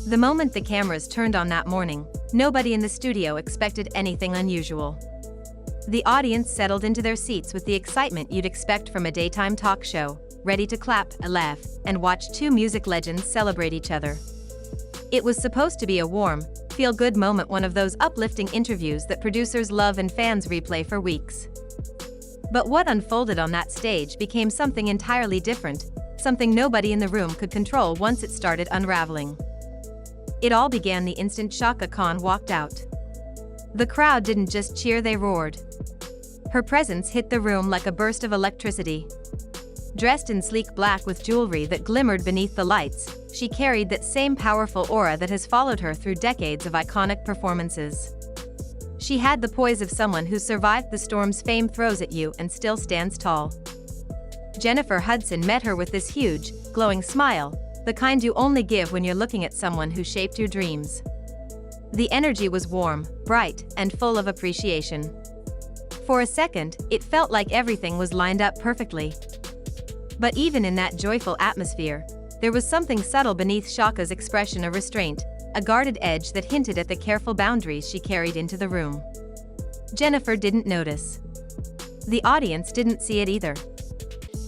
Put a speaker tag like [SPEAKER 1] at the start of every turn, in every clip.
[SPEAKER 1] The moment the cameras turned on that morning, nobody in the studio expected anything unusual. The audience settled into their seats with the excitement you'd expect from a daytime talk show, ready to clap, laugh, and watch two music legends celebrate each other. It was supposed to be a warm, feel-good moment, one of those uplifting interviews that producers love and fans replay for weeks. But what unfolded on that stage became something entirely different, something nobody in the room could control once it started unraveling. It all began the instant Chaka Khan walked out. The crowd didn't just cheer, they roared. Her presence hit the room like a burst of electricity. Dressed in sleek black with jewelry that glimmered beneath the lights, she carried that same powerful aura that has followed her through decades of iconic performances. She had the poise of someone who survived the storms fame throws at you and still stands tall. Jennifer Hudson met her with this huge, glowing smile, the kind you only give when you're looking at someone who shaped your dreams. The energy was warm, bright, and full of appreciation. For a second, it felt like everything was lined up perfectly. But even in that joyful atmosphere, there was something subtle beneath Chaka's expression, a restraint, a guarded edge that hinted at the careful boundaries she carried into the room. Jennifer didn't notice. The audience didn't see it either.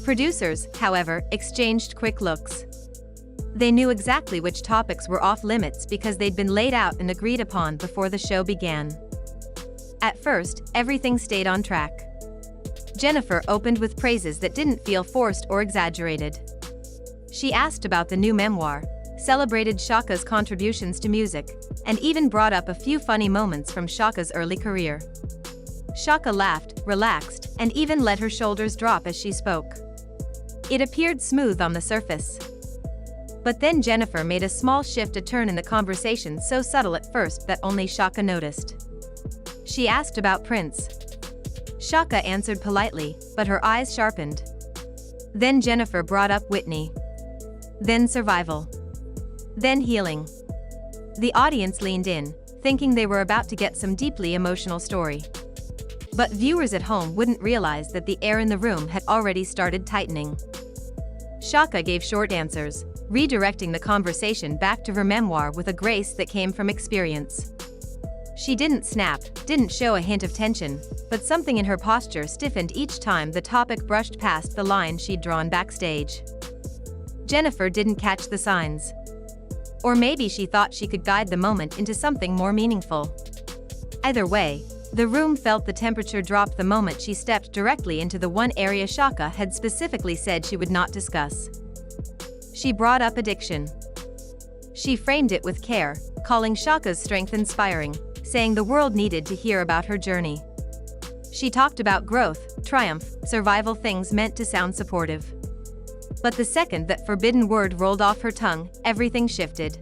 [SPEAKER 1] Producers, however, exchanged quick looks. They knew exactly which topics were off limits because they'd been laid out and agreed upon before the show began. At first, everything stayed on track. Jennifer opened with praises that didn't feel forced or exaggerated. She asked about the new memoir, celebrated Chaka's contributions to music, and even brought up a few funny moments from Chaka's early career. Chaka laughed, relaxed, and even let her shoulders drop as she spoke. It appeared smooth on the surface. But then Jennifer made a small shift, a turn in the conversation so subtle at first that only Chaka noticed. She asked about Prince. Chaka answered politely, but her eyes sharpened. Then Jennifer brought up Whitney. Then survival. Then healing. The audience leaned in, thinking they were about to get some deeply emotional story. But viewers at home wouldn't realize that the air in the room had already started tightening. Chaka gave short answers, redirecting the conversation back to her memoir with a grace that came from experience. She didn't snap, didn't show a hint of tension, but something in her posture stiffened each time the topic brushed past the line she'd drawn backstage. Jennifer didn't catch the signs. Or maybe she thought she could guide the moment into something more meaningful. Either way, the room felt the temperature drop the moment she stepped directly into the one area Chaka had specifically said she would not discuss. She brought up addiction. She framed it with care, calling Chaka's strength inspiring, saying the world needed to hear about her journey. She talked about growth, triumph, survival, things meant to sound supportive. But the second that forbidden word rolled off her tongue, everything shifted.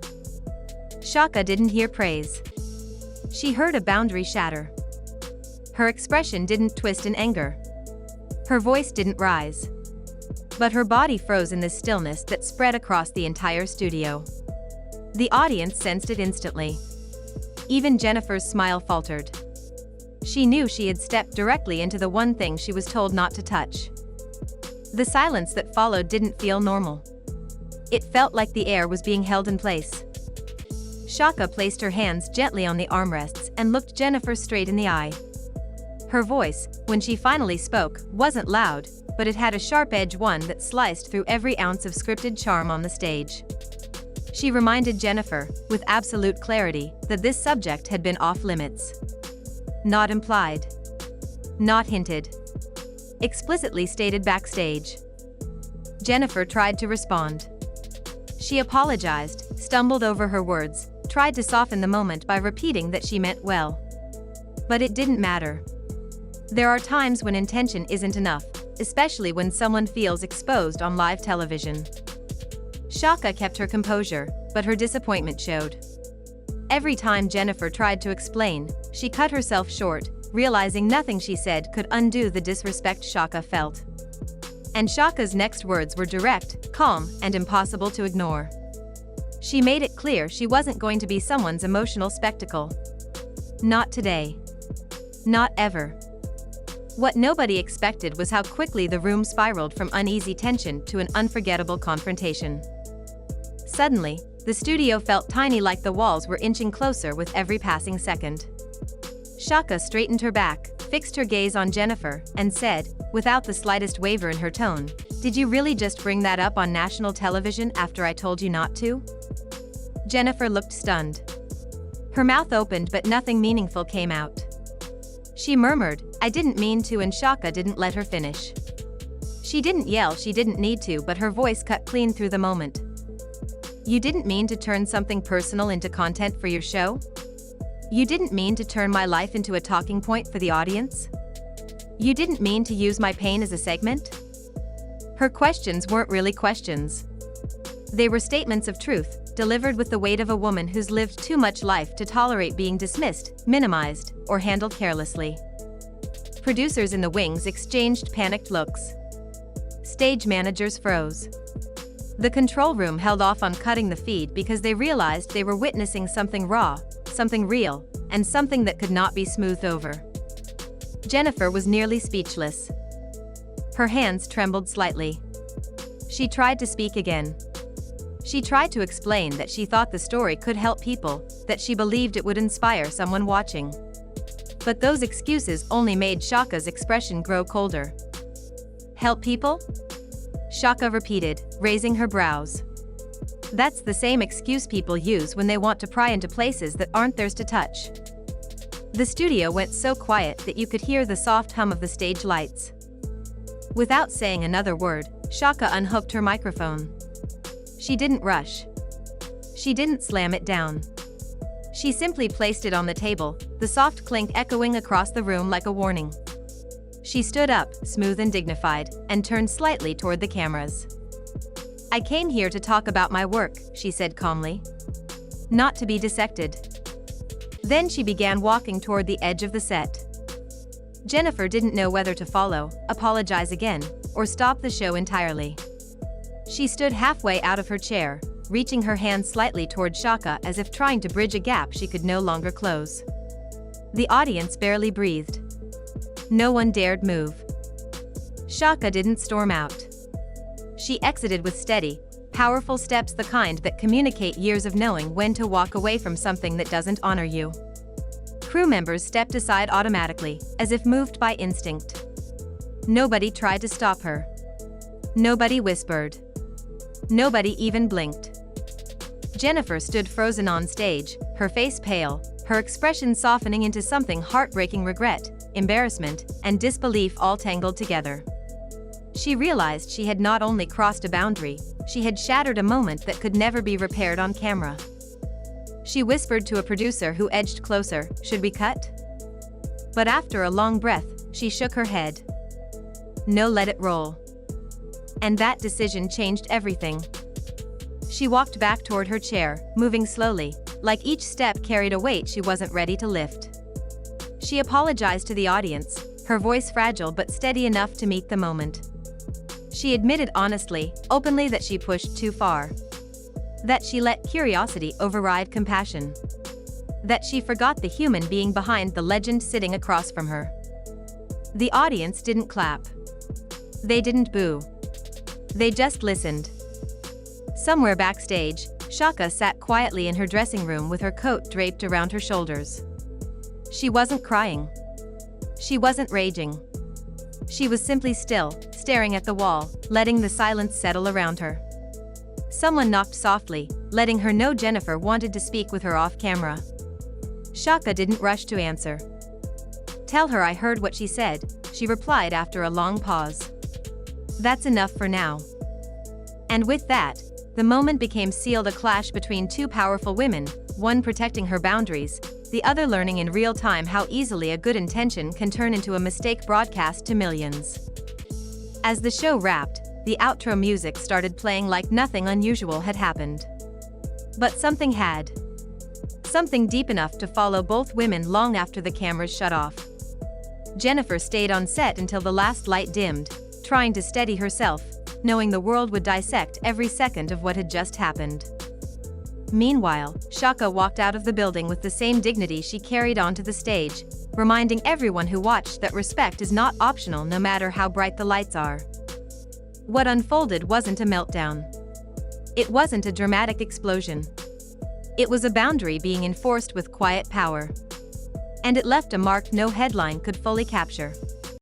[SPEAKER 1] Chaka didn't hear praise. She heard a boundary shatter. Her expression didn't twist in anger. Her voice didn't rise. But her body froze in this stillness that spread across the entire studio. The audience sensed it instantly. Even Jennifer's smile faltered. She knew she had stepped directly into the one thing she was told not to touch. The silence that followed didn't feel normal. It felt like the air was being held in place. Chaka placed her hands gently on the armrests and looked Jennifer straight in the eye. Her voice, when she finally spoke, wasn't loud, but it had a sharp edge, one that sliced through every ounce of scripted charm on the stage. She reminded Jennifer, with absolute clarity, that this subject had been off limits. Not implied. Not hinted. Explicitly stated backstage. Jennifer tried to respond. She apologized, stumbled over her words, tried to soften the moment by repeating that she meant well. But it didn't matter. There are times when intention isn't enough, especially when someone feels exposed on live television. Chaka kept her composure, but her disappointment showed. Every time Jennifer tried to explain, she cut herself short, realizing nothing she said could undo the disrespect Chaka felt. And Chaka's next words were direct, calm, and impossible to ignore. She made it clear she wasn't going to be someone's emotional spectacle. Not today. Not ever. What nobody expected was how quickly the room spiraled from uneasy tension to an unforgettable confrontation. Suddenly, The studio felt tiny, like the walls were inching closer with every passing second. Chaka straightened her back, fixed her gaze on Jennifer, and said, without the slightest waver in her tone, "Did you really just bring that up on national television after I told you not to?" Jennifer looked stunned. Her mouth opened but nothing meaningful came out. She murmured, "I didn't mean to," and Chaka didn't let her finish. She didn't yell, she didn't need to, but her voice cut clean through the moment. "You didn't mean to turn something personal into content for your show? You didn't mean to turn my life into a talking point for the audience? You didn't mean to use my pain as a segment?" Her questions weren't really questions. They were statements of truth, delivered with the weight of a woman who's lived too much life to tolerate being dismissed, minimized, or handled carelessly. Producers in the wings exchanged panicked looks. Stage managers froze. The control room held off on cutting the feed because they realized they were witnessing something raw, something real, and something that could not be smoothed over. Jennifer was nearly speechless. Her hands trembled slightly. She tried to speak again. She tried to explain that she thought the story could help people, that she believed it would inspire someone watching. But those excuses only made Chaka's expression grow colder. "Help people?" Chaka repeated, raising her brows. "That's the same excuse people use when they want to pry into places that aren't theirs to touch." The studio went so quiet that you could hear the soft hum of the stage lights. Without saying another word, Chaka unhooked her microphone. She didn't rush. She didn't slam it down. She simply placed it on the table, the soft clink echoing across the room like a warning. She stood up, smooth and dignified, and turned slightly toward the cameras. "I came here to talk about my work," she said calmly. "Not to be dissected." Then she began walking toward the edge of the set. Jennifer didn't know whether to follow, apologize again, or stop the show entirely. She stood halfway out of her chair, reaching her hand slightly toward Chaka as if trying to bridge a gap she could no longer close. The audience barely breathed. No one dared move. Chaka didn't storm out. She exited with steady, powerful steps, the kind that communicate years of knowing when to walk away from something that doesn't honor you. Crew members stepped aside automatically, as if moved by instinct. Nobody tried to stop her. Nobody whispered. Nobody even blinked. Jennifer stood frozen on stage, her face pale, her expression softening into something heartbreaking: regret, embarrassment, and disbelief all tangled together. She realized she had not only crossed a boundary, she had shattered a moment that could never be repaired on camera. She whispered to a producer who edged closer, "Should we cut?" But after a long breath, she shook her head. "No, let it roll." And that decision changed everything. She walked back toward her chair, moving slowly, like each step carried a weight she wasn't ready to lift. She apologized to the audience, her voice fragile but steady enough to meet the moment. She admitted honestly, openly, that she pushed too far. That she let curiosity override compassion. That she forgot the human being behind the legend sitting across from her. The audience didn't clap. They didn't boo. They just listened. Somewhere backstage, Chaka sat quietly in her dressing room with her coat draped around her shoulders. She wasn't crying. She wasn't raging. She was simply still, staring at the wall, letting the silence settle around her. Someone knocked softly, letting her know Jennifer wanted to speak with her off camera. Chaka didn't rush to answer. "Tell her I heard what she said," she replied after a long pause. "That's enough for now." And with that, the moment became sealed, a clash between two powerful women, one protecting her boundaries, the other learning in real time how easily a good intention can turn into a mistake broadcast to millions. As the show wrapped, the outro music started playing like nothing unusual had happened. But something had. Something deep enough to follow both women long after the cameras shut off. Jennifer stayed on set until the last light dimmed, trying to steady herself, knowing the world would dissect every second of what had just happened. Meanwhile, Chaka walked out of the building with the same dignity she carried onto the stage, reminding everyone who watched that respect is not optional no matter how bright the lights are. What unfolded wasn't a meltdown. It wasn't a dramatic explosion. It was a boundary being enforced with quiet power. And it left a mark no headline could fully capture.